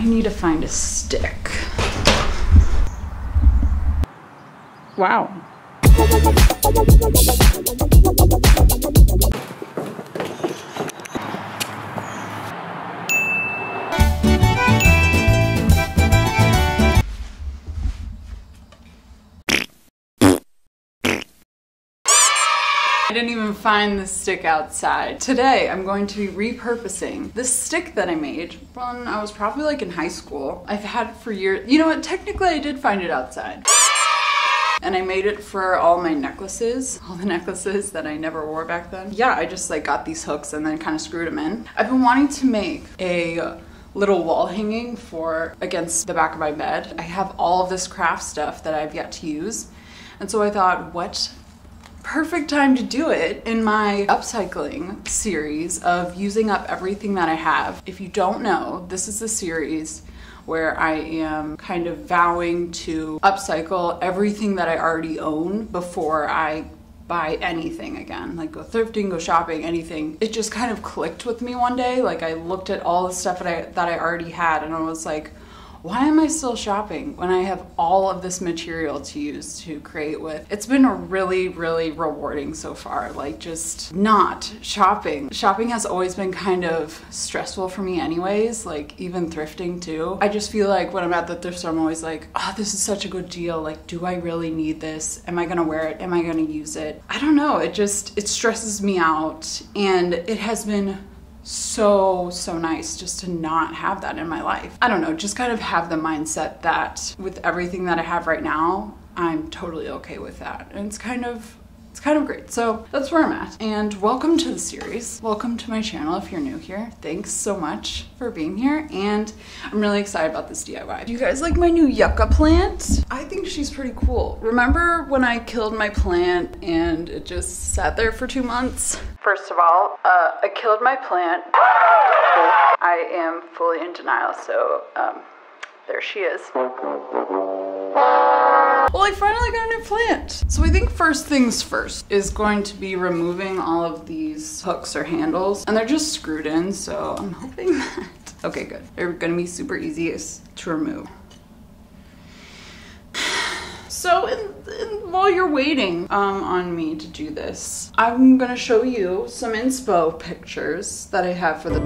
need to find a stick. Wow. I didn't even find this stick outside. Today, I'm going to be repurposing this stick that I made when I was probably like in high school. I've had it for years. You know what? Technically, I did find it outside. And I made it for all my necklaces, all the necklaces that I never wore back then. Yeah, I just like got these hooks and then kind of screwed them in. I've been wanting to make a little wall hanging for against the back of my bed. I have all of this craft stuff that I've yet to use. And so I thought, what perfect time to do it in my upcycling series of using up everything that I have. If you don't know, this is a series where I am kind of vowing to upcycle everything that I already own before I buy anything again, like go thrifting, go shopping, anything. It just kind of clicked with me one day. Like I looked at all the stuff that I already had and I was like, why am I still shopping when I have all of this material to use to create with? It's been really, really rewarding so far, like just not shopping. Shopping has always been kind of stressful for me anyways, like even thrifting too. I just feel like when I'm at the thrift store, I'm always like, oh, this is such a good deal. Like, do I really need this? Am I gonna wear it? Am I gonna use it? I don't know, it stresses me out, and it has been so nice just to not have that in my life. I don't know, just kind of have the mindset that with everything that I have right now, I'm totally okay with that. And it's kind of great. So that's where I'm at. And welcome to the series. Welcome to my channel if you're new here. Thanks so much for being here. And I'm really excited about this DIY. Do you guys like my new yucca plant? I think she's pretty cool. Remember when I killed my plant and it just sat there for 2 months? First of all, I killed my plant. I am fully in denial, so there she is. Well, I finally got a new plant. So I think first things first is going to be removing all of these hooks or handles, and they're just screwed in, so I'm hoping that, okay, good. They're gonna be super easy to remove. So while you're waiting on me to do this, I'm gonna show you some inspo pictures that I have for the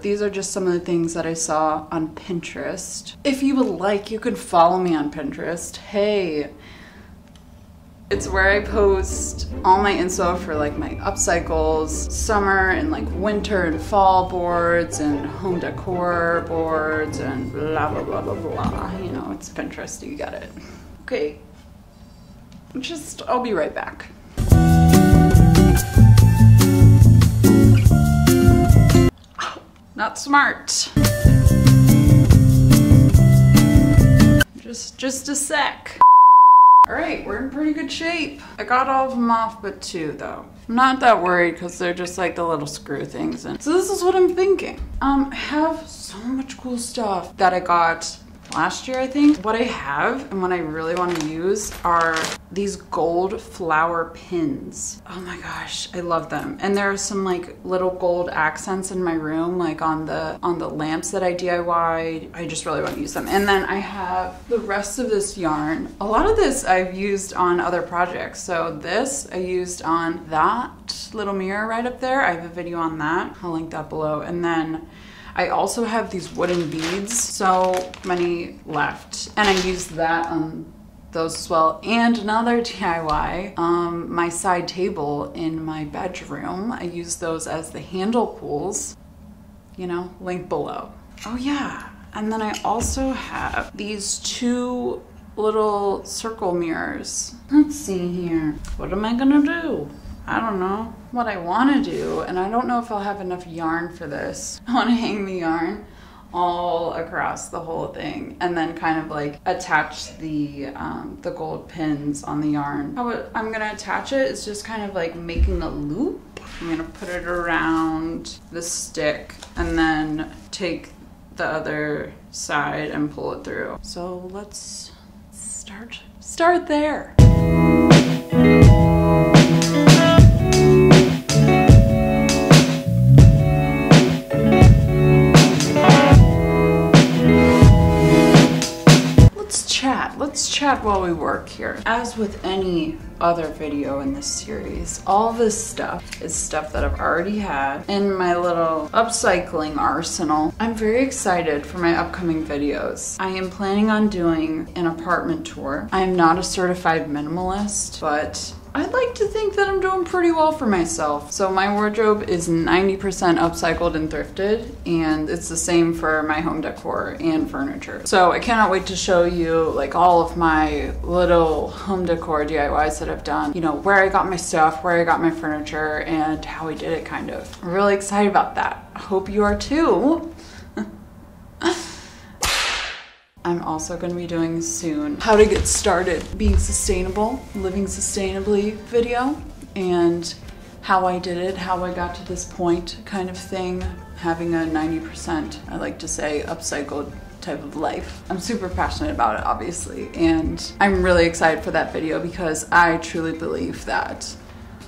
These are just some of the things that I saw on Pinterest. If you would like, you can follow me on Pinterest. Hey, it's where I post all my info for like my upcycles, summer and like winter and fall boards and home decor boards and blah, blah, blah, blah, blah. You know, it's Pinterest, you got it. Okay, I'll be right back. Not smart. Just a sec. All right, we're in pretty good shape. I got all of them off but 2 though. I'm not that worried because they're just like the little screw things. And so this is what I'm thinking. I have so much cool stuff that I got last year, I think. What I have and what I really want to use are these gold flower pins. Oh my gosh, I love them. And there are some like little gold accents in my room, like on the lamps that I DIY'd. I just really want to use them. And then I have the rest of this yarn. A lot of this I've used on other projects. So this I used on that little mirror right up there. I have a video on that. I'll link that below. And then I also have these wooden beads, so many left. And I used that on those as well. And another DIY, my side table in my bedroom. I use those as the handle pulls, you know, link below. Oh yeah, and then I also have these 2 little circle mirrors. Let's see here, what am I gonna do? I don't know what I want to do, and I don't know if I'll have enough yarn for this. I want to hang the yarn all across the whole thing and then kind of like attach the gold pins on the yarn. How I'm gonna attach it is just kind of like making a loop. I'm gonna put it around the stick and then take the other side and pull it through. So let's start Start there. Let's chat while we work here. As with any other video in this series, all this stuff is stuff that I've already had in my little upcycling arsenal. I'm very excited for my upcoming videos. I am planning on doing an apartment tour. I am not a certified minimalist, but I'd like to think that I'm doing pretty well for myself. So my wardrobe is 90% upcycled and thrifted, and it's the same for my home decor and furniture. So I cannot wait to show you like all of my little home decor DIYs that I've done. You know, where I got my stuff, where I got my furniture, and how I did it kind of. I'm really excited about that. I hope you are too. I'm also going to be doing soon how to get started being sustainable, living sustainably video, and how I did it, how I got to this point kind of thing, having a 90%, I like to say, upcycled type of life. I'm super passionate about it, obviously, and I'm really excited for that video because I truly believe that,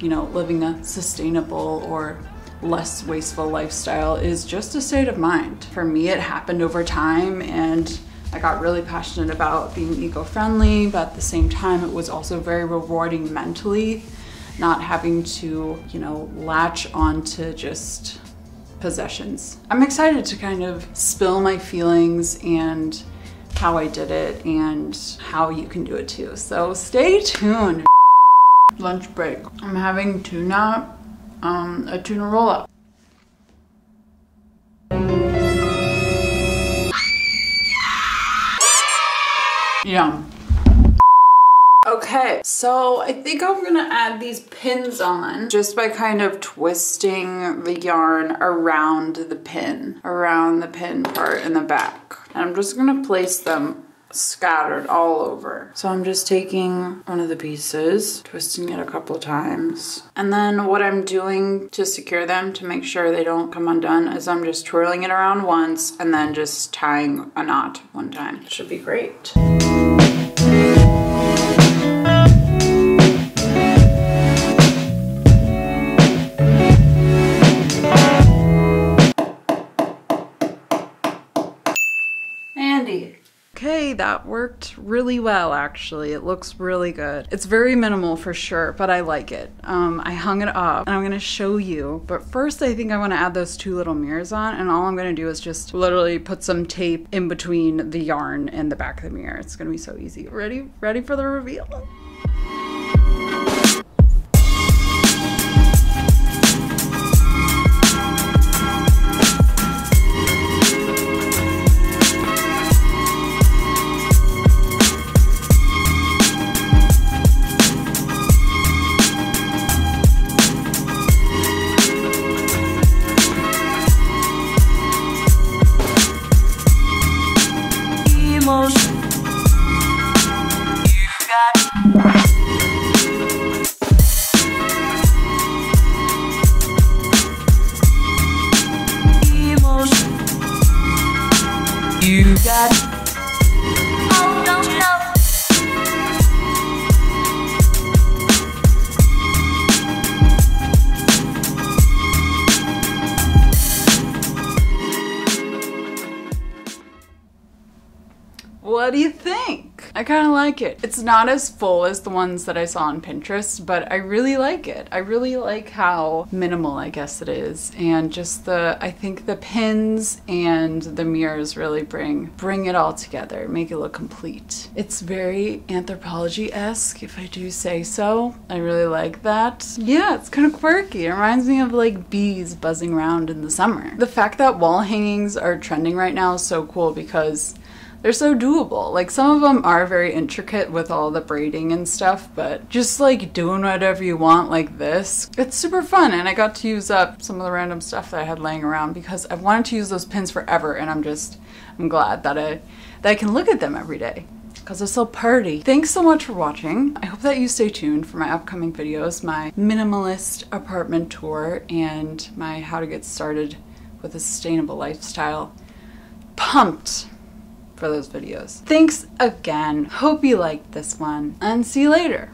you know, living a sustainable or less wasteful lifestyle is just a state of mind. For me, it happened over time, and I got really passionate about being eco-friendly, but at the same time, it was also very rewarding mentally, not having to, you know, latch onto just possessions. I'm excited to kind of spill my feelings and how I did it and how you can do it too. So stay tuned. Lunch break. I'm having tuna, a tuna roll-up. Yum. Okay, so I think I'm gonna add these pins on just by kind of twisting the yarn around the pin part in the back. And I'm just gonna place them scattered all over. So I'm just taking one of the pieces, twisting it a couple times. And then what I'm doing to secure them to make sure they don't come undone is I'm just twirling it around once and then just tying a knot one time. It should be great. Okay, that worked really well, actually. It looks really good. It's very minimal for sure, but I like it. I hung it up and I'm gonna show you, but first I think I wanna add those two little mirrors on, and all I'm gonna do is just literally put some tape in between the yarn and the back of the mirror. It's gonna be so easy. Ready for the reveal? You got oh no no. What do you think? I kind of like it. It's not as full as the ones that I saw on Pinterest, but I really like it. I really like how minimal, I guess it is, and just I think the pins and the mirrors really bring it all together, make it look complete. It's very Anthropologie-esque, if I do say so. I really like that. Yeah, it's kind of quirky. It reminds me of like bees buzzing around in the summer. The fact that wall hangings are trending right now is so cool because they're so doable. Like, some of them are very intricate with all the braiding and stuff, but just like doing whatever you want like this, it's super fun. And I got to use up some of the random stuff that I had laying around because I've wanted to use those pins forever, and I'm glad that I can look at them every day because they're so pretty. Thanks so much for watching. I hope that you stay tuned for my upcoming videos, my minimalist apartment tour and my how to get started with a sustainable lifestyle. Pumped. for those videos. Thanks again. Hope you liked this one, and see you later.